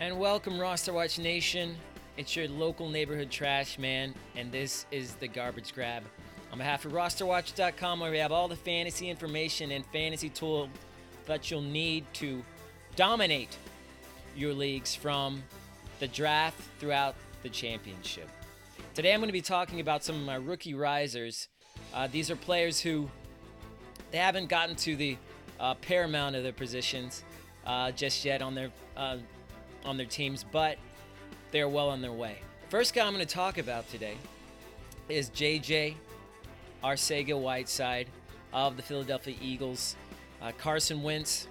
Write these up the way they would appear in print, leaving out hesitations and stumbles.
And welcome, RosterWatch Nation. It's your local neighborhood trash man, and this is the Garbage Grab. On behalf of RosterWatch.com, where we have all the fantasy information and fantasy tools that you'll need to dominate your leagues from the draft throughout the championship. Today I'm going to be talking about some of my rookie risers. These are players who they haven't gotten to the paramount of their positions just yet on their teams, but they're well on their way. First guy I'm going to talk about today is J.J. Arcega-Whiteside of the Philadelphia Eagles. Carson Wentz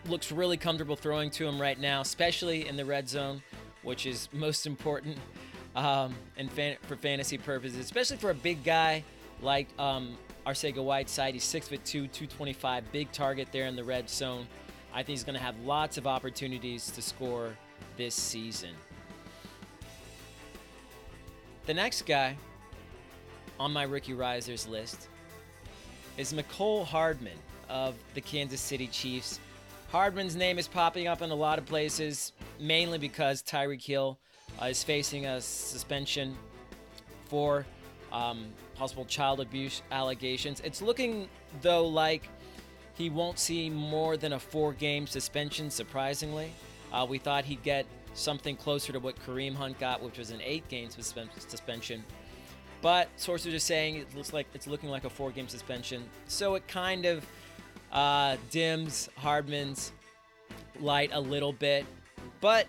looks really comfortable throwing to him right now, especially in the red zone, which is most important for fantasy purposes, especially for a big guy like Arcega-Whiteside. He's 6'2", 225, big target there in the red zone. I think he's going to have lots of opportunities to score this season. The next guy on my rookie risers list is Nicole Hardman of the Kansas City Chiefs. Hardman's name is popping up in a lot of places, mainly because Tyreek Hill is facing a suspension for possible child abuse allegations. It's looking, though, like he won't see more than a 4-game suspension, surprisingly. We thought he'd get something closer to what Kareem Hunt got, which was an 8-game suspension. But sources are saying it's looking like a 4-game suspension. So it kind of dims Hardman's light a little bit. But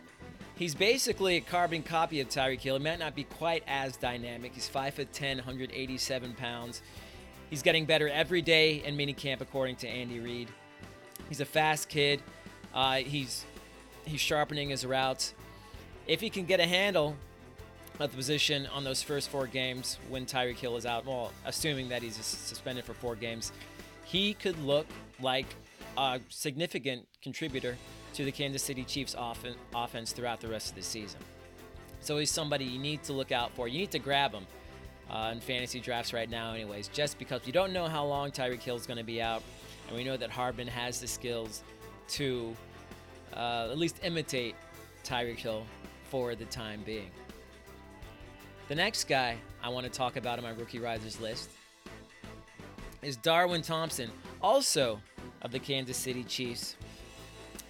he's basically a carbon copy of Tyreek Hill. He might not be quite as dynamic. He's 5'10", 187 pounds. He's getting better every day in minicamp, according to Andy Reid. He's a fast kid. He's sharpening his routes. If he can get a handle of the position on those first 4 games when Tyreek Hill is out, well, assuming that he's suspended for 4 games, he could look like a significant contributor to the Kansas City Chiefs offense throughout the rest of the season. So he's somebody you need to look out for. You need to grab him in fantasy drafts right now anyways, just because you don't know how long Tyreek Hill is going to be out, and we know that Hardman has the skills to at least imitate Tyreek Hill for the time being. The next guy I want to talk about on my rookie risers list is Darwyn Thompson, also of the Kansas City Chiefs.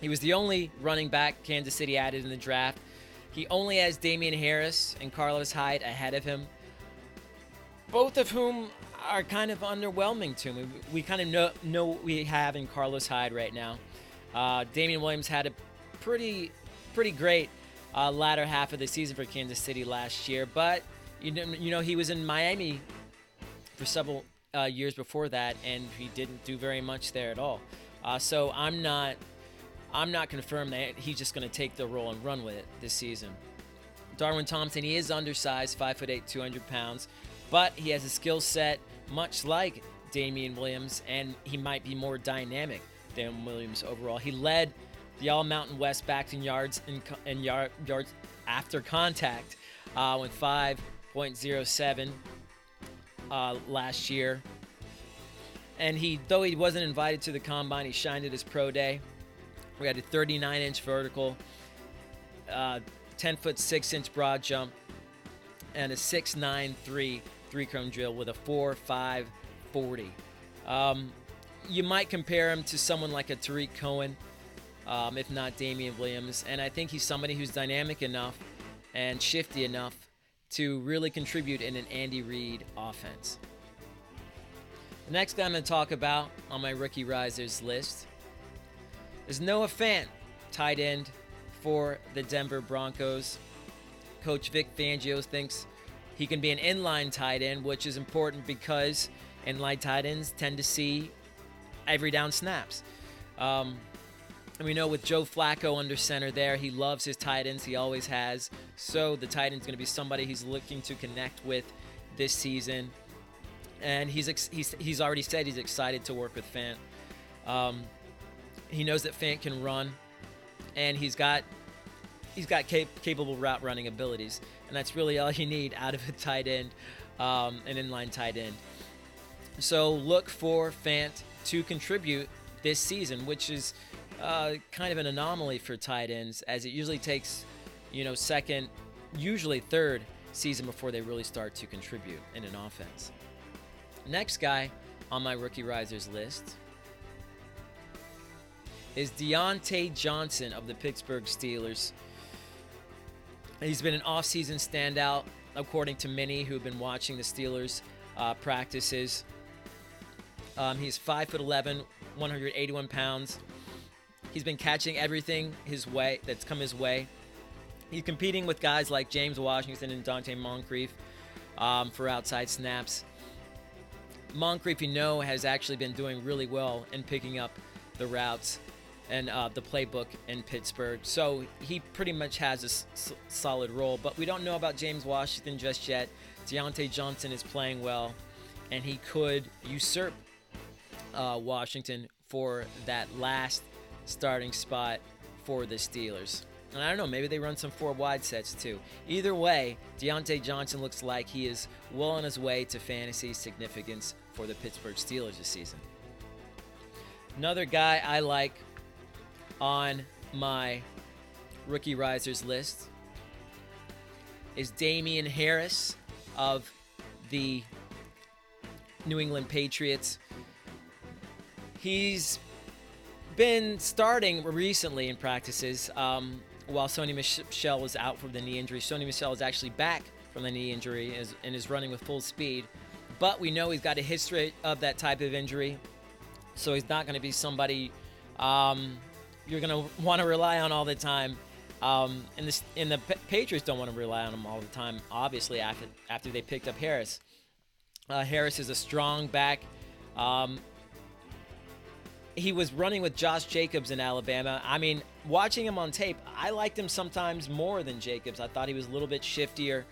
He was the only running back Kansas City added in the draft. He only has Damien Harris and Carlos Hyde ahead of him, both of whom are kind of underwhelming to me. We kind of know what we have in Carlos Hyde right now. Damian Williams had a pretty great latter half of the season for Kansas City last year, but you know he was in Miami for several years before that, and he didn't do very much there at all. So I'm not confirmed that he's just going to take the role and run with it this season. Darwyn Thompson, he is undersized, 5'8", 200 pounds, but he has a skill set much like Damian Williams, and he might be more dynamic than Williams overall. He led the All-Mountain West backs in yards yards after contact with 5.07 last year. And though he wasn't invited to the combine, he shined at his pro day. We had a 39-inch vertical, 10-foot 6-inch broad jump, and a 6'9" three-cone drill with a 4.5 40. You might compare him to someone like a Tariq Cohen, if not Damian Williams, and I think he's somebody who's dynamic enough and shifty enough to really contribute in an Andy Reid offense. The next guy I'm going to talk about on my rookie risers list is Noah Fant, tight end for the Denver Broncos. Coach Vic Fangio thinks he can be an inline tight end, which is important because inline tight ends tend to see every down snaps. And we know with Joe Flacco under center there, he loves his tight ends. He always has. So the tight end's going to be somebody he's looking to connect with this season. And he's already said he's excited to work with Fant. He knows that Fant can run, and he's got capable route running abilities, and that's really all you need out of a tight end, an inline tight end. So look for Fant to contribute this season, which is kind of an anomaly for tight ends, as it usually takes, second, usually third season before they really start to contribute in an offense. Next guy on my rookie risers list is Deante Johnson of the Pittsburgh Steelers. He's been an off-season standout, according to many who have been watching the Steelers practices. He's 5'11", 181 pounds. He's been catching everything that's come his way. He's competing with guys like James Washington and Donte Moncrief for outside snaps. Moncrief, has actually been doing really well in picking up the routes and the playbook in Pittsburgh. So he pretty much has a solid role. But we don't know about James Washington just yet. Deante Johnson is playing well, and he could usurp Washington for that last starting spot for the Steelers. And I don't know, maybe they run some 4 wide sets too. Either way, Deante Johnson looks like he is well on his way to fantasy significance for the Pittsburgh Steelers this season. Another guy I like on my rookie risers list is Damien Harris of the New England Patriots. He's been starting recently in practices while Sony Michel was out from the knee injury. Sony Michel is actually back from the knee injury and is running with full speed. But we know he's got a history of that type of injury, so he's not going to be somebody you're going to want to rely on all the time. And the Patriots don't want to rely on him all the time, obviously, after they picked up Harris. Harris is a strong back. He was running with Josh Jacobs in Alabama. I mean, watching him on tape, I liked him sometimes more than Jacobs. I thought he was a little bit shiftier,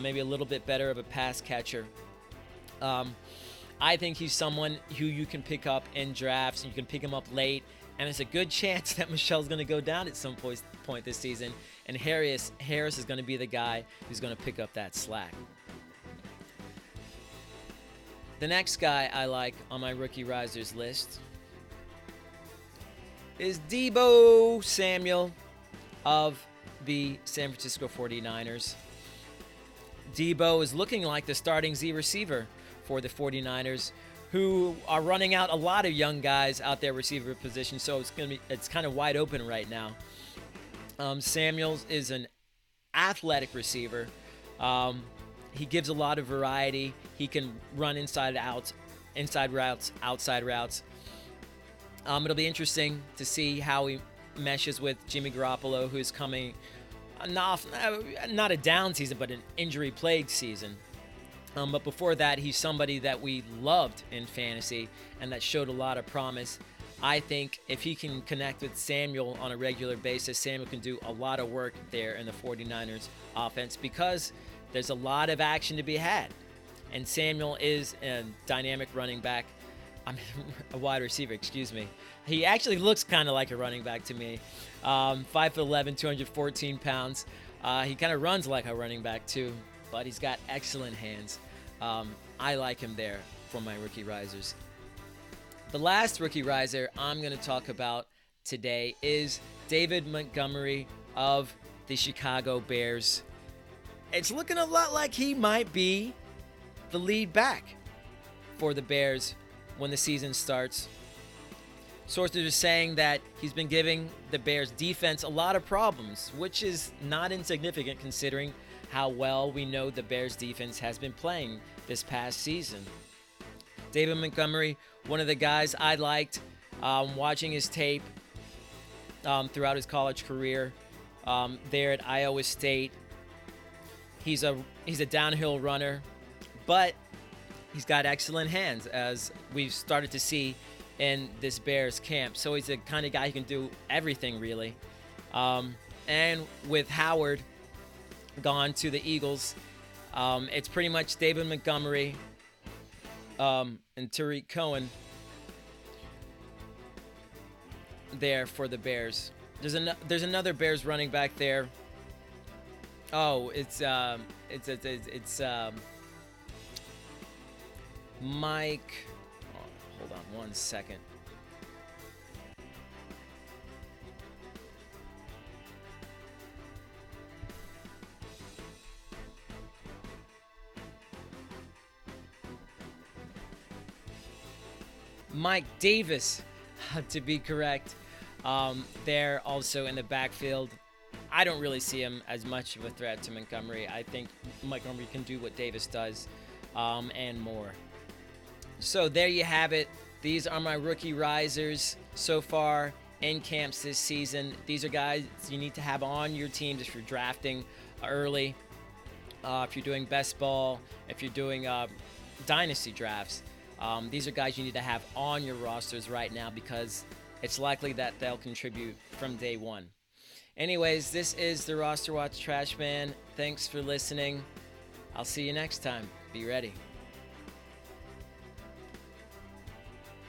maybe a little bit better of a pass catcher. I think he's someone who you can pick up in drafts, and you can pick him up late, and there's a good chance that Michel's going to go down at some point this season, and Harris is going to be the guy who's going to pick up that slack. The next guy I like on my rookie risers list is Deebo Samuel of the San Francisco 49ers. Deebo is looking like the starting Z receiver for the 49ers, who are running out a lot of young guys out there receiver position, so it's kind of wide open right now. Samuels is an athletic receiver. He gives a lot of variety. He can run inside routes, outside routes. It'll be interesting to see how he meshes with Jimmy Garoppolo, who's coming not a down season, but an injury-plagued season. But before that, he's somebody that we loved in fantasy and that showed a lot of promise. I think if he can connect with Samuel on a regular basis, Samuel can do a lot of work there in the 49ers offense because there's a lot of action to be had. And Samuel is a dynamic running back. A wide receiver, excuse me. He actually looks kind of like a running back to me. 5'11", 214 pounds. He kind of runs like a running back too, but he's got excellent hands. I like him there for my rookie risers. The last rookie riser I'm going to talk about today is David Montgomery of the Chicago Bears. It's looking a lot like he might be the lead back for the Bears when the season starts. Sources are saying that he's been giving the Bears defense a lot of problems, which is not insignificant considering how well we know the Bears defense has been playing this past season. David Montgomery, one of the guys I liked watching his tape throughout his college career there at Iowa State. He's a downhill runner, but he's got excellent hands, as we've started to see in this Bears camp. So he's the kind of guy who can do everything, really. And with Howard gone to the Eagles, it's pretty much David Montgomery and Tariq Cohen there for the Bears. There's another Bears running back there. Oh, it's Mike. Oh, hold on one second. Mike Davis, to be correct. They're also in the backfield. I don't really see him as much of a threat to Montgomery. I think Montgomery can do what Davis does, and more. So there you have it. These are my rookie risers so far in camps this season. These are guys you need to have on your teams if you're drafting early, if you're doing best ball, if you're doing dynasty drafts. These are guys you need to have on your rosters right now because it's likely that they'll contribute from day one. Anyways, this is the RosterWatch Trashman. Thanks for listening. I'll see you next time. Be ready.